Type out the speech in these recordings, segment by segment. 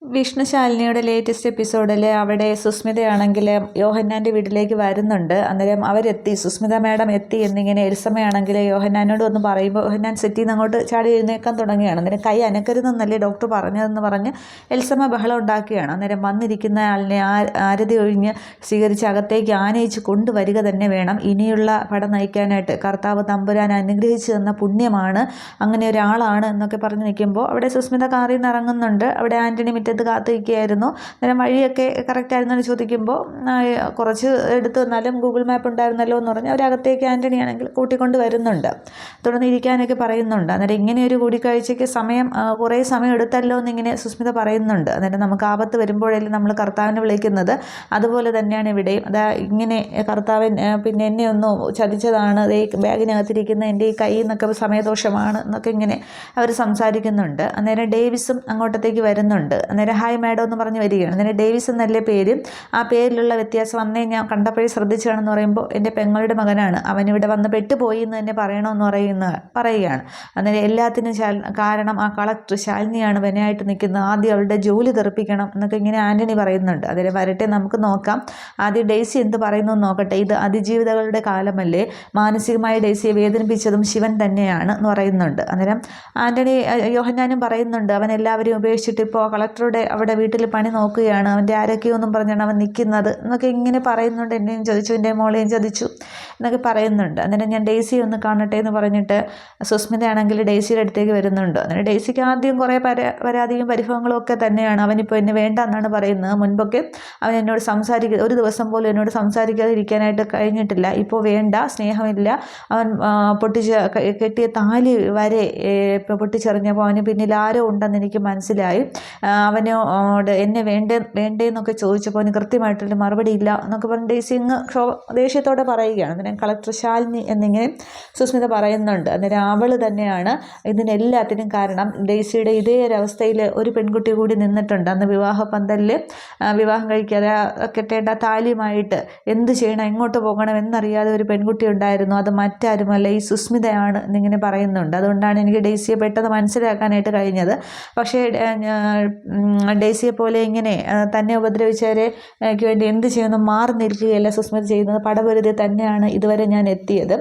വിഷ്ണുശാലിനിയുടെ latest എപ്പിസോഡിൽ അവിടെ സുസ്മിതയാണെങ്കിൽ യോഹന്നാൻ്റെ വീട്ടിലേക്ക് വരുന്നുണ്ട്. അന്നേരം അവരെത്തി, സുസ്മിത മാഡം എത്തി എന്നിങ്ങനെ എൽസമ്മയാണെങ്കിൽ യോഹന്നാനോട് ഒന്ന് പറയുമ്പോൾ യോഹന്നാൻ സെറ്റിൽ നിന്ന് അങ്ങോട്ട് ചാടി എഴുന്നേക്കാൻ തുടങ്ങുകയാണ്. അന്നേരം കൈ അനക്കരുതെന്നല്ലേ ഡോക്ടർ പറഞ്ഞതെന്ന് പറഞ്ഞ് എൽസമ്മ ബഹളം ഉണ്ടാക്കുകയാണ്. അന്നേരം വന്നിരിക്കുന്ന ആളിനെ ആരതി ഒഴിഞ്ഞ് സ്വീകരിച്ച് അകത്തേക്ക് ആനയിച്ച് കൊണ്ടുവരിക തന്നെ വേണം. ഇനിയുള്ള പടം നയിക്കാനായിട്ട് കർത്താവ് തമ്പുരാൻ അനുഗ്രഹിച്ചു തന്ന പുണ്യമാണ്, അങ്ങനെ ഒരാളാണ് എന്നൊക്കെ പറഞ്ഞ് നിൽക്കുമ്പോൾ അവിടെ സുസ്മിത കാറിൽ നിന്ന് ഇറങ്ങുന്നുണ്ട്. അവിടെ ആൻ്റണി മുറ്റത്ത് കാത്തിരിക്കുകയായിരുന്നു. അന്നേരം വഴിയൊക്കെ കറക്റ്റ് ആയിരുന്നെന്ന് ചോദിക്കുമ്പോൾ കുറച്ച് എടുത്ത് വന്നാലും ഗൂഗിൾ മാപ്പ് ഉണ്ടായിരുന്നല്ലോ എന്ന് പറഞ്ഞ് അവരകത്തേക്ക് ആൻ്റണി ആണെങ്കിൽ കൂട്ടിക്കൊണ്ട് വരുന്നുണ്ട്. തുടർന്ന് ഇരിക്കാനൊക്കെ പറയുന്നുണ്ട്. അന്നേരം ഇങ്ങനെ ഒരു കൂടിക്കാഴ്ചയ്ക്ക് കുറേ സമയം എടുത്തല്ലോ എന്നിങ്ങനെ സുസ്മിത പറയുന്നുണ്ട്. അന്നേരം നമുക്ക് ആപത്ത് വരുമ്പോഴല്ലേ നമ്മൾ കർത്താവിനെ വിളിക്കുന്നത്, അതുപോലെ തന്നെയാണ് ഇവിടെയും. ഇങ്ങനെ കർത്താവൻ പിന്നെ എന്നെ ഒന്ന് ചതിച്ചതാണ്, ബാഗിനകത്തിരിക്കുന്ന എൻ്റെ ഈ കൈ എന്നൊക്കെ സമയദോഷമാണ് എന്നൊക്കെ ഇങ്ങനെ അവർ സംസാരിക്കുന്നുണ്ട്. അന്നേരം ഡേവിസും അങ്ങോട്ടത്തേക്ക് വരുന്നുണ്ട്. അന്നേരം ഹായ് മാഡം എന്ന് പറഞ്ഞ് വരികയാണ്. അന്നേരം ഡേവിസ് എന്നല്ല പേര്, ആ പേരിലുള്ള വ്യത്യാസം അന്നേ ഞാൻ കണ്ടപ്പോഴേ ശ്രദ്ധിച്ചാണെന്ന് പറയുമ്പോൾ എൻ്റെ പെങ്ങളുടെ മകനാണ്, അവനിവിടെ വന്ന് പെട്ടുപോയി എന്ന് തന്നെ പറയണമെന്ന് പറയുകയാണ്. അന്നേരം എല്ലാത്തിനും കാരണം ആ കളക്ടർ ശാലിനിയാണ് വിനയായിട്ട് നിൽക്കുന്നത്, ആദ്യം അവളുടെ ജോലി തെറിപ്പിക്കണം എന്നൊക്കെ ഇങ്ങനെ ആൻ്റണി പറയുന്നുണ്ട്. അന്നേരം വരട്ടെ, നമുക്ക് നോക്കാം. ആദ്യം ഡെയ്സി എന്ത് പറയുന്നു നോക്കട്ടെ. ഇത് അതിജീവിതകളുടെ കാലമല്ലേ, മാനസികമായി ഡെയ്സിയെ വേദനിപ്പിച്ചതും ശിവൻ തന്നെയാണ് എന്ന് പറയുന്നുണ്ട്. അന്നേരം ആൻ്റണി യോഹന്നാനും പറയുന്നുണ്ട്, അവൻ എല്ലാവരെയും ഉപേക്ഷിച്ചിട്ട് ഇപ്പോൾ കളക്ടറുടെ അവിടെ വീട്ടിൽ പണി നോക്കുകയാണ്, അവൻ്റെ ആരൊക്കെയൊന്നും പറഞ്ഞാണ് അവൻ നിൽക്കുന്നത് എന്നൊക്കെ ഇങ്ങനെ പറയുന്നുണ്ട്. എന്നെയും ചതിച്ചു, എൻ്റെ മോളെയും ചതിച്ചു എന്നൊക്കെ പറയുന്നുണ്ട്. അന്നേരം ഞാൻ ഡെയ്സി ഒന്ന് കാണട്ടെ എന്ന് പറഞ്ഞിട്ട് സുസ്മിതയാണെങ്കിൽ ഡെയ്സിയുടെ അടുത്തേക്ക് വരുന്നുണ്ട്. അന്നേരം ഡെയ്സിക്ക് ആദ്യം കുറേ പരാതിയും പരിഭവങ്ങളും ഒക്കെ തന്നെയാണ്. അവനിപ്പോൾ എന്നെ വേണ്ട എന്നാണ് പറയുന്നത്. മുൻപൊക്കെ അവൻ എന്നോട് ഒരു ദിവസം പോലും എന്നോട് സംസാരിക്കാതെ ഇരിക്കാനായിട്ട് കഴിഞ്ഞിട്ടില്ല. ഇപ്പോൾ വേണ്ട, സ്നേഹമില്ല. അവൻ കെട്ടിയ താലി വരെ ഇപ്പോൾ പൊട്ടിച്ചെറിഞ്ഞപ്പോൾ അവന് പിന്നിൽ ആരോ ഉണ്ടെന്ന് എനിക്ക് മനസ്സിലായി. അവനോട് എന്നെ വേണ്ടേന്നൊക്കെ ചോദിച്ചപ്പോൾ അവന് കൃത്യമായിട്ടൊരു മറുപടി ഇല്ല എന്നൊക്കെ പറഞ്ഞ് ഡെയ്സി ദേഷ്യത്തോടെ പറയുകയാണ്. അന്നേരം കളക്ടർ ശാലിനി എന്നിങ്ങനെ സുസ്മിത പറയുന്നുണ്ട്. അന്നേരം അവൾ തന്നെയാണ് ഇതിനെല്ലാത്തിനും കാരണം. ഡെയ്സിയുടെ ഇതേ ഒരവസ്ഥയിൽ ഒരു പെൺകുട്ടി കൂടി നിന്നിട്ടുണ്ട്. അന്ന് വിവാഹ പന്തലിൽ വിവാഹം കഴിക്കാതെ കെട്ടേണ്ട താലിയുമായിട്ട് എന്ത് ചെയ്യണം, എങ്ങോട്ട് പോകണം എന്നറിയാതെ ഒരു പെൺകുട്ടി ഉണ്ടായിരുന്നു. അത് മറ്റാരുമല്ല, ഈ സുസ്മിതയാണ് എന്നിങ്ങനെ പറയുന്നുണ്ട്. അതുകൊണ്ടാണ് എനിക്ക് ഡെയ്സിയെ പെട്ടെന്ന് മനസ്സിലാക്കാനായിട്ട് കഴിഞ്ഞത്. പക്ഷേ ഡെയ്സിയെ പോലെ ഇങ്ങനെ തന്നെ ഉപദ്രവിച്ചവർക്ക് വേണ്ടി എന്ത് ചെയ്യുന്നു മാറി നിൽക്കുകയല്ല സുസ്മിത ചെയ്യുന്നത്. പടപൊരുതി തന്നെയാണ് ഇതുവരെ ഞാൻ എത്തിയത്.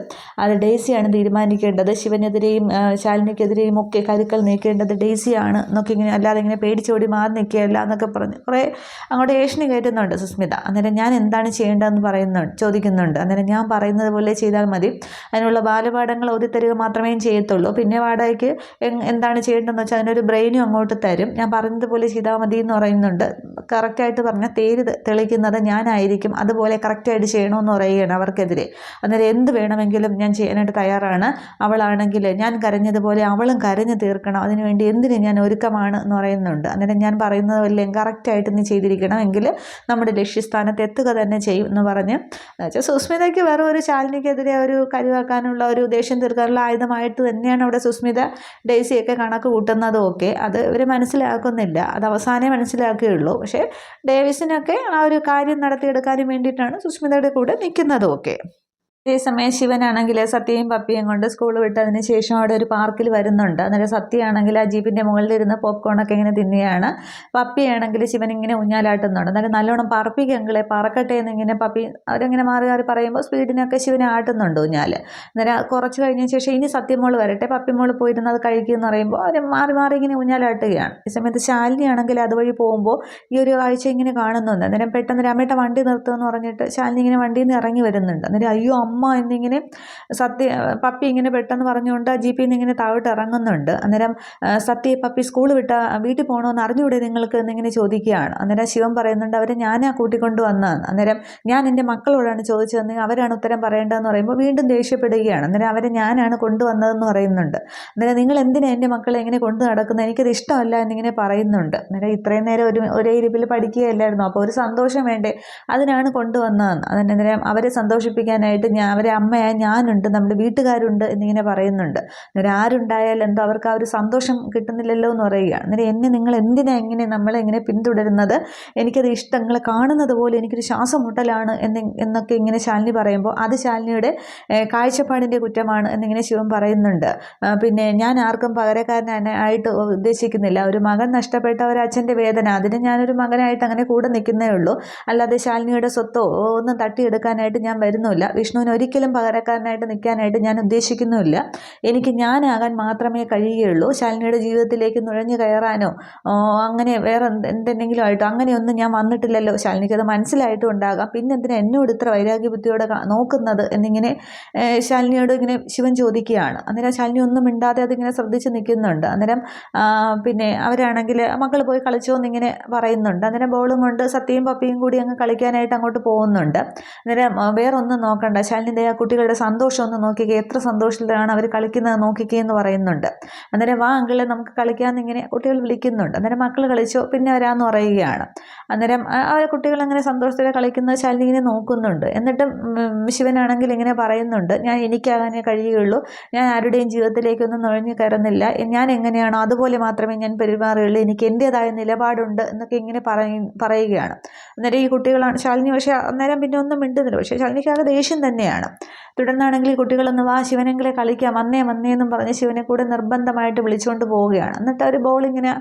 അത് ഡെയ്സിയാണ് തീരുമാനിക്കേണ്ടത്. ശിവനെതിരെയും ശാലിനിക്കെതിരെയും ഒക്കെ കരുക്കൾ നീക്കേണ്ടത് ഡെയ്സിയാണ് എന്നൊക്കെ ഇങ്ങനെ, അല്ലാതെ ഇങ്ങനെ പേടിച്ചോടി മാറി നിൽക്കുകയല്ല എന്നൊക്കെ പറഞ്ഞ് കുറേ അങ്ങോട്ട് ഏഷണി കയറ്റുന്നുണ്ട് സുസ്മിത. അന്നേരം ഞാൻ എന്താണ് ചെയ്യേണ്ടതെന്ന് ചോദിക്കുന്നുണ്ട്. അന്നേരം ഞാൻ പറയുന്നത് പോലെ ചെയ്താൽ മതി, അതിനുള്ള ബാലപാഠങ്ങൾ ഓതിത്തരിക മാത്രമേ ചെയ്യത്തുള്ളൂ. പിന്നെ വാടകയ്ക്ക് എന്താണ് ചെയ്യേണ്ടതെന്ന് വെച്ചാൽ അതിനൊരു ബ്രെയിനും അങ്ങോട്ട് തരും. ഞാൻ പറഞ്ഞതുപോലെ ചെയ്താൽ മതി എന്ന് പറയുന്നുണ്ട്. കറക്റ്റായിട്ട് പറഞ്ഞാൽ തേര് തെളിക്കുന്നത് ഞാനായിരിക്കും, അതുപോലെ കറക്റ്റായിട്ട് ചെയ്യണമെന്ന് പറയുകയാണ് അവർക്കെതിരെ. അന്നേരം എന്ത് വേണമെങ്കിലും ഞാൻ ചെയ്യാനായിട്ട് തയ്യാറാണ്. അവളാണെങ്കിൽ ഞാൻ കരഞ്ഞതുപോലെ അവളും കരഞ്ഞു തീർക്കണം, അതിനുവേണ്ടി എന്തിനും ഞാൻ ഒരുക്കമാണ് എന്ന് പറയുന്നുണ്ട്. അന്നേരം ഞാൻ പറയുന്നത് വല്ലതും കറക്റ്റായിട്ട് നീ ചെയ്തിരിക്കണം, എങ്കിൽ നമ്മുടെ ലക്ഷ്യസ്ഥാനത്ത് എത്തുക തന്നെ ചെയ്യും എന്ന് പറഞ്ഞ് സുസ്മിതയ്ക്ക് വേറെ ഒരു ശാലിനിക്കെതിരെ ഒരു കരുവാക്കാനുള്ള ഒരു ദേഷ്യം തീർക്കാനുള്ള ആയുധമായിട്ട് തന്നെയാണ് അവിടെ സുസ്മിത ഡെയ്സിയൊക്കെ കണക്ക് കൂട്ടുന്നതും ഒക്കെ. അത് ഇവർ മനസ്സിലാക്കുന്നില്ല, അത് അവസാനമേ മനസ്സിലാക്കുകയുള്ളൂ. പക്ഷേ ഡേവിസിനൊക്കെ ആ ഒരു കാര്യം നടത്തിയെടുക്കാനും വേണ്ടിയിട്ടാണ് സുസ്മിതയുടെ കൂടെ നിൽക്കുന്നതും ഒക്കെ. അതേസമയം ശിവനാണെങ്കിൽ സത്യയും പപ്പിയും കൊണ്ട് സ്കൂൾ വിട്ടതിന് ശേഷം അവിടെ ഒരു പാർക്കിൽ വരുന്നുണ്ട്. അന്നേരം സത്യയാണെങ്കിൽ ആ ജീപ്പിൻ്റെ മുകളിലിരുന്ന് പോപ്കോണൊക്കെ ഇങ്ങനെ തിന്നുകയാണ്. പപ്പിയാണെങ്കിൽ ശിവൻ ഇങ്ങനെ ഊഞ്ഞാലാട്ടുന്നുണ്ട്. അന്നേരം നല്ലോണം പറപ്പിക്കെങ്കിലേ പറക്കട്ടെ എന്നിങ്ങനെ പപ്പി അവരങ്ങനെ മാറി മാറി പറയുമ്പോൾ സ്പീഡിനൊക്കെ ശിവനെ ആട്ടുന്നുണ്ട് ഊഞ്ഞാൽ. അന്നേരം കുറച്ച് കഴിഞ്ഞ ശേഷം ഇനി സത്യമോൾ വരട്ടെ, പപ്പിമോൾ പോയിരുന്ന് അത് കഴിക്കുമെന്ന് പറയുമ്പോൾ അവർ മാറി മാറി ഇങ്ങനെ ഊഞ്ഞാലാട്ടുകയാണ്. ഈ സമയത്ത് ശാലിനിയാണെങ്കിൽ അതുവഴി പോകുമ്പോൾ ഈ ഒരു കാഴ്ച ഇങ്ങനെ കാണുന്നുണ്ട്. അന്നേരം പെട്ടെന്ന് രമേട്ട വണ്ടി നിർത്തുമെന്ന് പറഞ്ഞിട്ട് ശാലിനി ഇങ്ങനെ വണ്ടിയിൽ നിന്ന് ഇറങ്ങി വരുന്നുണ്ട്. അന്നേരം അയ്യോ അമ്മ എന്നിങ്ങനെ പപ്പി ഇങ്ങനെ പെട്ടെന്ന് പറഞ്ഞുകൊണ്ട് ആ ജീപ്പിൽ നിന്ന് ഇങ്ങനെ താഴോട്ട് ഇറങ്ങുന്നുണ്ട്. അന്നേരം പപ്പി സ്കൂൾ വീട്ടിൽ പോകണമെന്ന് അറിഞ്ഞുകൂടെ നിങ്ങൾക്ക് എന്നിങ്ങനെ ചോദിക്കുകയാണ്. അന്നേരം ശിവൻ പറയുന്നുണ്ട്, അവരെ ഞാനാ കൂട്ടിക്കൊണ്ട് വന്നതെന്ന്. അന്നേരം ഞാൻ എൻ്റെ മക്കളോടാണ് ചോദിച്ചതെന്ന് അവരാണ് ഉത്തരം പറയേണ്ടതെന്ന് പറയുമ്പോൾ വീണ്ടും ദേഷ്യപ്പെടുകയാണ്. അന്നേരം അവരെ ഞാനാണ് കൊണ്ടുവന്നതെന്ന് പറയുന്നുണ്ട്. അന്നേരം നിങ്ങൾ എന്തിനാണ് എൻ്റെ മക്കളെ എങ്ങനെ കൊണ്ടു നടക്കുന്നത്, എനിക്കത് ഇഷ്ടമല്ല എന്നിങ്ങനെ പറയുന്നുണ്ട്. അന്നേരം ഇത്രയും നേരം ഒരേ ഇരിപ്പിൽ പഠിക്കുകയല്ലായിരുന്നു, അപ്പോൾ ഒരു സന്തോഷം വേണ്ടേ, അതിനാണ് കൊണ്ടുവന്നതെന്ന്. അന്നേരം അവരെ സന്തോഷിപ്പിക്കാനായിട്ട് അവരെ അമ്മയായ ഞാനുണ്ട്, നമ്മുടെ വീട്ടുകാരുണ്ട് എന്നിങ്ങനെ പറയുന്നുണ്ട്. അന്നേരം ആരുണ്ടായാലും എന്തോ അവർക്ക് ആ ഒരു സന്തോഷം കിട്ടുന്നില്ലല്ലോ എന്ന് പറയുകയാണ്. അന്നേരം എന്നെ നിങ്ങൾ എന്തിനാ ഇങ്ങനെ നമ്മളെ ഇങ്ങനെ പിന്തുടരുന്നത്, എനിക്കത് ഇഷ്ടം, നിങ്ങളെ കാണുന്നത് പോലെ എനിക്കൊരു ശ്വാസം മുട്ടലാണ് എന്നൊക്കെ ഇങ്ങനെ ശാലിനി പറയുമ്പോൾ അത് ശാലിനിയുടെ കാഴ്ചപ്പാടിൻ്റെ കുറ്റമാണ് എന്നിങ്ങനെ ശിവൻ പറയുന്നുണ്ട്. പിന്നെ ഞാൻ ആർക്കും പകരക്കാരനായിട്ട് ഉദ്ദേശിക്കുന്നില്ല. ഒരു മകൻ നഷ്ടപ്പെട്ട ഒരു അച്ഛൻ്റെ വേദന, അതിന് ഞാനൊരു മകനായിട്ട് അങ്ങനെ കൂടെ നിൽക്കുന്നേ ഉള്ളൂ. അല്ലാതെ ശാലിനിയുടെ സ്വത്തോ ഒന്നും തട്ടിയെടുക്കാനായിട്ട് ഞാൻ വരുന്നില്ല. വിഷ്ണുവിന് ഒരിക്കലും പകരക്കാരനായിട്ട് നിൽക്കാനായിട്ട് ഞാൻ ഉദ്ദേശിക്കുന്നുമില്ല. എനിക്ക് ഞാനാകാൻ മാത്രമേ കഴിയുകയുള്ളൂ. ശാലിനിയുടെ ജീവിതത്തിലേക്ക് നുഴഞ്ഞു കയറാനോ അങ്ങനെ വേറെ എന്തെങ്കിലും ആയിട്ടോ അങ്ങനെയൊന്നും ഞാൻ വന്നിട്ടില്ലല്ലോ. ശാലിനിക്കത് മനസ്സിലായിട്ടും ഉണ്ടാകാം. പിന്നെ എന്തിനാ എന്നോട് ഇത്ര വൈരാഗ്യബുദ്ധിയോടെ നോക്കുന്നത് എന്നിങ്ങനെ ശാലിനിയോട് ഇങ്ങനെ ശിവൻ ചോദിക്കുകയാണ്. അന്നേരം ശാലിനി ഒന്നും മിണ്ടാതെ അതിങ്ങനെ ശ്രദ്ധിച്ച് നിൽക്കുന്നുണ്ട്. അന്നേരം പിന്നെ അവരാണെങ്കിൽ മക്കൾ പോയി കളിച്ചോ എന്നിങ്ങനെ പറയുന്നുണ്ട്. അന്നേരം ബോളും കൊണ്ട് സത്യയും പപ്പിയും കൂടി അങ്ങ് കളിക്കാനായിട്ട് അങ്ങോട്ട് പോകുന്നുണ്ട്. അന്നേരം വേറൊന്നും നോക്കണ്ട, ശാലിനിയുടെ ആ കുട്ടികളുടെ സന്തോഷം ഒന്ന് നോക്കിക്കേ, എത്ര സന്തോഷത്തിലാണ് അവർ കളിക്കുന്നത് നോക്കിക്കേ എന്ന് പറയുന്നുണ്ട്. അന്നേരം വാ അങ്കിളെ നമുക്ക് കളിക്കാമെന്ന് ഇങ്ങനെ കുട്ടികൾ വിളിക്കുന്നുണ്ട്. അന്നേരം മക്കൾ കളിച്ചോ പിന്നെ വരാമെന്ന് പറയുകയാണ്. അന്നേരം ആ കുട്ടികൾ അങ്ങനെ സന്തോഷത്തോടെ കളിക്കുന്നത് ശാലിനി ഇങ്ങനെ നോക്കുന്നുണ്ട്. എന്നിട്ടും ശിവനാണെങ്കിൽ ഇങ്ങനെ പറയുന്നുണ്ട്, ഞാൻ എനിക്കാകാനേ കഴിയുകയുള്ളൂ, ഞാൻ ആരുടെയും ജീവിതത്തിലേക്കൊന്നും നുഴഞ്ഞു കയറുന്നില്ല, ഞാൻ എങ്ങനെയാണോ അതുപോലെ മാത്രമേ ഞാൻ പെരുമാറുകയുള്ളൂ, എനിക്ക് എൻ്റേതായ നിലപാടുണ്ട് എന്നൊക്കെ ഇങ്ങനെ പറയുകയാണ്. അന്നേരം ഈ കുട്ടികളാണ് ശാലിനി, പക്ഷേ അന്നേരം പിന്നെ ഒന്നും മിണ്ടുന്നില്ല. പക്ഷേ ശാലിനിക്കാകെ ദേഷ്യം തന്നെയാണ്. തുടർന്നാണെങ്കിൽ കുട്ടികളൊന്ന് വാ ശിവനെങ്കിലെ കളിക്കാം, വന്നേ എന്നും പറഞ്ഞ് ശിവനെ കൂടെ നിർബന്ധമായിട്ട് വിളിച്ചുകൊണ്ട് പോവുകയാണ്. എന്നിട്ട് ഒരു ബോൾ ഇങ്ങനെ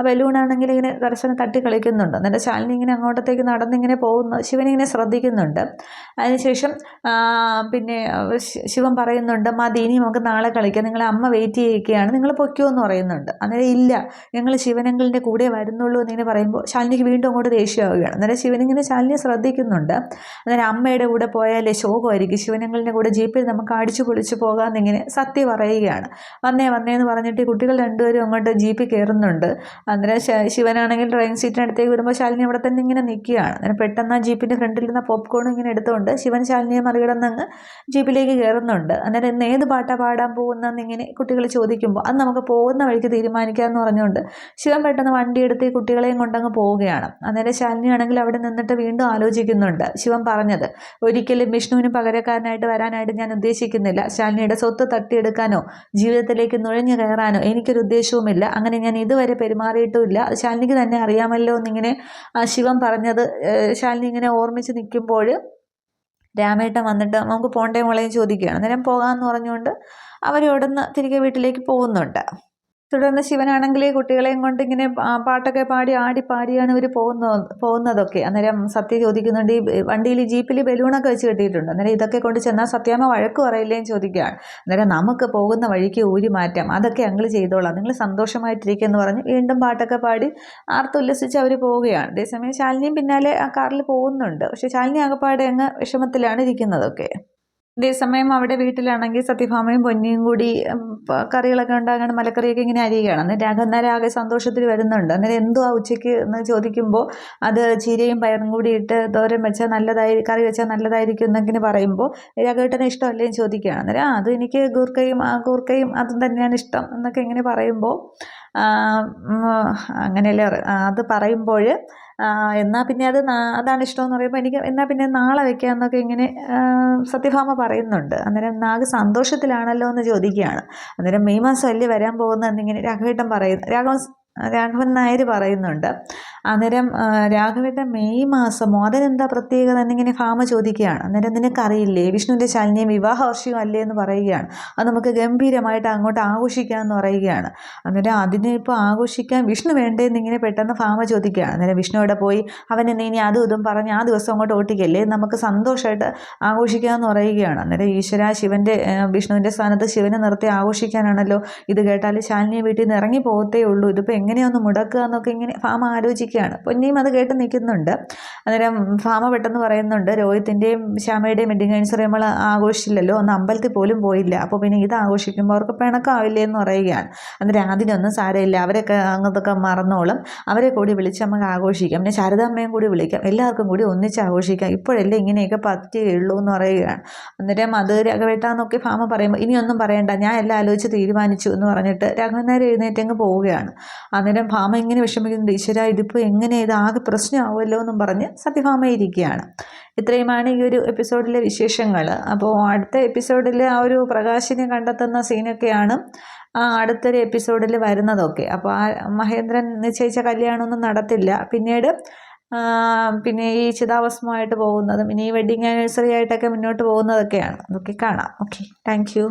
ബലൂണാണെങ്കിൽ ഇങ്ങനെ ദർശനം തട്ടി കളിക്കുന്നുണ്ട്. എന്നിട്ട് ശാലിനി ഇങ്ങനെ അങ്ങോട്ടത്തേക്ക് നടന്നിങ്ങനെ പോകുന്നു, ശിവനിങ്ങനെ ശ്രദ്ധിക്കുന്നുണ്ട്. അതിനുശേഷം പിന്നെ ശിവൻ പറയുന്നുണ്ട്, മതി ഇനി നമുക്ക് നാളെ കളിക്കാം, നിങ്ങളെ അമ്മ വെയിറ്റ് ചെയ്യിക്കുകയാണ്, നിങ്ങൾ പൊയ്ക്കോ എന്ന് പറയുന്നുണ്ട്. അന്നേരം ഇല്ല, ഞങ്ങൾ ശിവനങ്കിളിൻ്റെ കൂടെ വരുന്നുള്ളൂ എന്നിങ്ങനെ പറയുമ്പോൾ ശാലിനിക്ക് വീണ്ടും അങ്ങോട്ട് ദേഷ്യമാവുകയാണ്. അന്നേരം ശിവനിങ്ങനെ ശാലിനിയെ ശ്രദ്ധിക്കുന്നുണ്ട്. അന്നേരം അമ്മയുടെ കൂടെ പോയാലേ ശോകമായിരിക്കും, ശിവനങ്കിളിൻ്റെ കൂടെ ജീപ്പിൽ നമുക്ക് അടിച്ചു പൊളിച്ചു പോകാമെന്നിങ്ങനെ സത്യ പറയുകയാണ്. വന്നേ എന്ന് പറഞ്ഞിട്ട് കുട്ടികൾ രണ്ടുപേരും അങ്ങോട്ട് ജീപ്പിൽ കയറുന്നുണ്ട്. അന്നേരം ശിവനാണെങ്കിൽ ഡ്രൈവിംഗ് സീറ്റിനടുത്തേക്ക് വരുമ്പോൾ ശാലിനി അവിടെ തന്നെ ഇങ്ങനെ നിൽക്കുകയാണ്. അന്നേരം പെട്ടെന്ന് ആ ജീപ്പിൻ്റെ ഫ്രണ്ടിൽ നിന്ന് പോപ്കോണും ഇങ്ങനെ എടുത്തുകൊണ്ട് ശിവൻ ശാലിനിയെ മറികടന്നങ്ങ് ജീപ്പിലേക്ക് കയറുന്നുണ്ട്. അന്നേരം ഇന്ന് ഏത് പാട്ടാണ് പാടാൻ പോകുന്നതെന്ന് ഇങ്ങനെ കുട്ടികൾ ചോദിക്കുമ്പോൾ അത് നമുക്ക് പോകുന്ന വഴിക്ക് തീരുമാനിക്കാമെന്ന് പറഞ്ഞുകൊണ്ട് ശിവൻ പെട്ടെന്ന് വണ്ടിയെടുത്ത് ഈ കുട്ടികളെയും കൊണ്ടങ്ങ് പോവുകയാണ്. അന്നേരം ശാലിനി ആണെങ്കിൽ അവിടെ നിന്നിട്ട് വീണ്ടും ആലോചിക്കുന്നുണ്ട്. ശിവൻ പറഞ്ഞത്, ഒരിക്കലും വിഷ്ണുവിന് പകരക്കാരനായിട്ട് വരാനായിട്ട് ഞാൻ ഉദ്ദേശിക്കുന്നില്ല. ശാലിനിയുടെ സ്വത്ത് തട്ടിയെടുക്കാനോ ജീവിതത്തിലേക്ക് നുഴഞ്ഞു കയറാനോ എനിക്കൊരു ഉദ്ദേശവുമില്ല. അങ്ങനെ ഞാൻ ഇതുവരെ പെരുമാറിയിട്ടുമില്ല. ശാലിനിക്ക് തന്നെ അറിയാമല്ലോ എന്നിങ്ങനെ ശിവൻ പറഞ്ഞത് ശാലിനി ഇങ്ങനെ ഓർമ്മിച്ച് നിൽക്കുമ്പോൾ രാമേട്ടൻ വന്നിട്ട് നമുക്ക് പോണ്ടേ മോളെയും ചോദിക്കുകയാണ്. അന്നേരം പോകാമെന്ന് പറഞ്ഞുകൊണ്ട് അവരോടൊന്ന് തിരികെ വീട്ടിലേക്ക് പോകുന്നുണ്ട്. തുടർന്ന് ശിവനാണെങ്കിൽ കുട്ടികളെയും കൊണ്ട് ഇങ്ങനെ പാട്ടൊക്കെ പാടി ആടിപ്പാടിയാണ് ഇവർ പോകുന്നതൊക്കെ. അന്നേരം സത്യ ചോദിക്കുന്നുണ്ട്, ഈ വണ്ടിയിൽ ജീപ്പിൽ ബലൂണൊക്കെ വെച്ച് കെട്ടിയിട്ടുണ്ട്, അന്നേരം ഇതൊക്കെ കൊണ്ട് ചെന്നാൽ സത്യാമ്മ വഴക്ക് പറയില്ലേന്ന് ചോദിക്കുകയാണ്. അന്നേരം നമുക്ക് പോകുന്ന വഴിക്ക് ഊരി മാറ്റാം, അതൊക്കെ ഞങ്ങൾ ചെയ്തോളാം, നിങ്ങൾ സന്തോഷമായിട്ടിരിക്കുമെന്ന് പറഞ്ഞ് വീണ്ടും പാട്ടൊക്കെ പാടി ആർത്തുല്ലസിച്ച് അവർ പോവുകയാണ്. അതേസമയം ശാലിനിയും പിന്നാലെ ആ കാറിൽ പോകുന്നുണ്ട്. പക്ഷേ ശാലിനി ആകപ്പാടെ അങ്ങ് വിഷമത്തിലാണ് ഇരിക്കുന്നതൊക്കെ. അതേസമയം അവിടെ വീട്ടിലാണെങ്കിൽ സത്യഭാമയും പൊന്നിയും കൂടി കറികളൊക്കെ ഉണ്ടാകാൻ മലക്കറിയൊക്കെ ഇങ്ങനെ അരിയുകയാണ്. അന്നേരം ആകെ സന്തോഷത്തിൽ വരുന്നുണ്ട്. അന്നേരം എന്തുവാ ഉച്ചയ്ക്ക് എന്ന് ചോദിക്കുമ്പോൾ അത് ചീരയും പയറും കൂടി ഇട്ട് തോരൻ വെച്ചാൽ കറി വെച്ചാൽ നല്ലതായിരിക്കും എന്നൊക്കെ പറയുമ്പോൾ രാഘവേട്ടന് ഇഷ്ടമല്ലേന്ന് ചോദിക്കുകയാണ്. അന്നേരം അത് എനിക്ക് കൂർക്കയും അതും തന്നെയാണ് ഇഷ്ടം എന്നൊക്കെ ഇങ്ങനെ പറയുമ്പോൾ അങ്ങനെയല്ലേ അത് പറയുമ്പോൾ എന്നാൽ പിന്നെ അതാണ് ഇഷ്ടമെന്ന് പറയുമ്പോൾ എനിക്ക് എന്നാൽ പിന്നെ നാളെ വയ്ക്കാമെന്നൊക്കെ ഇങ്ങനെ സത്യഭാമ പറയുന്നുണ്ട്. അന്നേരം നാഗ് സന്തോഷത്തിലാണല്ലോ എന്ന് ചോദിക്കുകയാണ്. അന്നേരം മെയ് മാസം അല്ലേ വരാൻ പോകുന്നതെന്നിങ്ങനെ രാഘവൻ നായർ പറയുന്നുണ്ട്. അന്നേരം രാഘവേട്ടൻ മെയ് മാസമോ അതിനെന്താ പ്രത്യേകത എന്നിങ്ങനെ ഭാമ ചോദിക്കുകയാണ്. അന്നേരം നിനക്കറിയില്ലേ, വിഷ്ണുവിൻ്റെ ശാലിനിയും വിവാഹവർഷികം അല്ലേ എന്ന് പറയുകയാണ്. അത് നമുക്ക് ഗംഭീരമായിട്ട് അങ്ങോട്ട് ആഘോഷിക്കാമെന്ന് പറയുകയാണ്. അന്നേരം അതിനെ ഇപ്പോൾ ആഘോഷിക്കാൻ വിഷ്ണു വേണ്ടേന്നിങ്ങനെ പെട്ടെന്ന് ഭാമ ചോദിക്കുകയാണ്. അന്നേരം വിഷ്ണു അവിടെ പോയി അവനെ ഇനി അതും ഇതും പറഞ്ഞ് ആ ദിവസം അങ്ങോട്ട് ഓട്ടിക്കല്ലേ, നമുക്ക് സന്തോഷമായിട്ട് ആഘോഷിക്കാമെന്ന് പറയുകയാണ്. അന്നേരം ഈശ്വര, വിഷ്ണുവിൻ്റെ സ്ഥാനത്ത് ശിവനെ നിർത്തി ആഘോഷിക്കാനാണല്ലോ. ഇത് കേട്ടാൽ ശാലിനിയെ വീട്ടിൽ നിന്ന് ഇറങ്ങി പോകത്തേ ഉള്ളൂ, ഇതിപ്പോൾ എങ്ങനെയൊന്ന് മുടക്കുക എന്നൊക്കെ ഇങ്ങനെ ഭാമ ആലോചിക്കുകയാണ്. പൊന്നിയും അത് കേട്ട് നിൽക്കുന്നുണ്ട്. അന്നേരം ഭാമ പെട്ടെന്ന് പറയുന്നുണ്ട്, രോഹിത്തിൻ്റെയും ശ്യാമയുടെയും വെഡിങ് ആനിവേഴ്സറി നമ്മൾ ആഘോഷിച്ചില്ലല്ലോ, ഒന്ന് അമ്പലത്തിൽ പോലും പോയില്ല, അപ്പോൾ പിന്നെ ഇത് ആഘോഷിക്കുമ്പോൾ അവർക്ക് പിണക്കാവില്ലേ എന്ന് പറയുകയാണ്. അന്നേരം അതിനൊന്നും സാരമില്ല, അവരൊക്കെ അങ്ങനത്തൊക്കെ മറന്നോളും, അവരെ കൂടി വിളിച്ച് നമുക്ക് ആഘോഷിക്കാം, പിന്നെ ശാരദാമ്മയും കൂടി വിളിക്കാം, എല്ലാവർക്കും കൂടി ഒന്നിച്ച് ആഘോഷിക്കാം, ഇപ്പോഴല്ലേ ഇങ്ങനെയൊക്കെ പറ്റുകയുള്ളൂ എന്ന് പറയുകയാണ്. അന്നേരം അത് രാഘവേട്ടാന്നൊക്കെ ഭാമ പറയുമ്പോൾ ഇനിയൊന്നും പറയണ്ട, ഞാൻ എല്ലാം ആലോചിച്ച് തീരുമാനിച്ചു എന്ന് പറഞ്ഞിട്ട് രാഘവൻ നായർ എഴുന്നേറ്റങ്ങ് പോവുകയാണ്. അന്നേരം ഭാമ ഇങ്ങനെ വിഷമിക്കുന്നുണ്ട്, ഈശ്വര ഇതിപ്പോൾ നടക്കും, എങ്ങനെ ഇത് ആകെ പ്രശ്നമാവുമല്ലോ എന്നും പറഞ്ഞ് സത്യഭാമ ഇരിക്കുകയാണ്. ഇത്രയുമാണ് ഈ ഒരു എപ്പിസോഡിലെ വിശേഷങ്ങൾ. അപ്പോൾ അടുത്ത എപ്പിസോഡിൽ ആ ഒരു പ്രകാശിനെ കണ്ടെത്തുന്ന സീനൊക്കെയാണ് അടുത്തൊരു എപ്പിസോഡിൽ വരുന്നതൊക്കെ. അപ്പോൾ ആ മഹേന്ദ്രൻ നിശ്ചയിച്ച കല്യാണമൊന്നും നടത്തില്ല. പിന്നെ ഈ ചിതാഭസ്മമായിട്ട് പോകുന്നതും ഇനി ഈ വെഡിങ് ആനിവേഴ്സറി ആയിട്ടൊക്കെ മുന്നോട്ട് പോകുന്നതൊക്കെയാണ്. അതൊക്കെ കാണാം. Okay, thank you.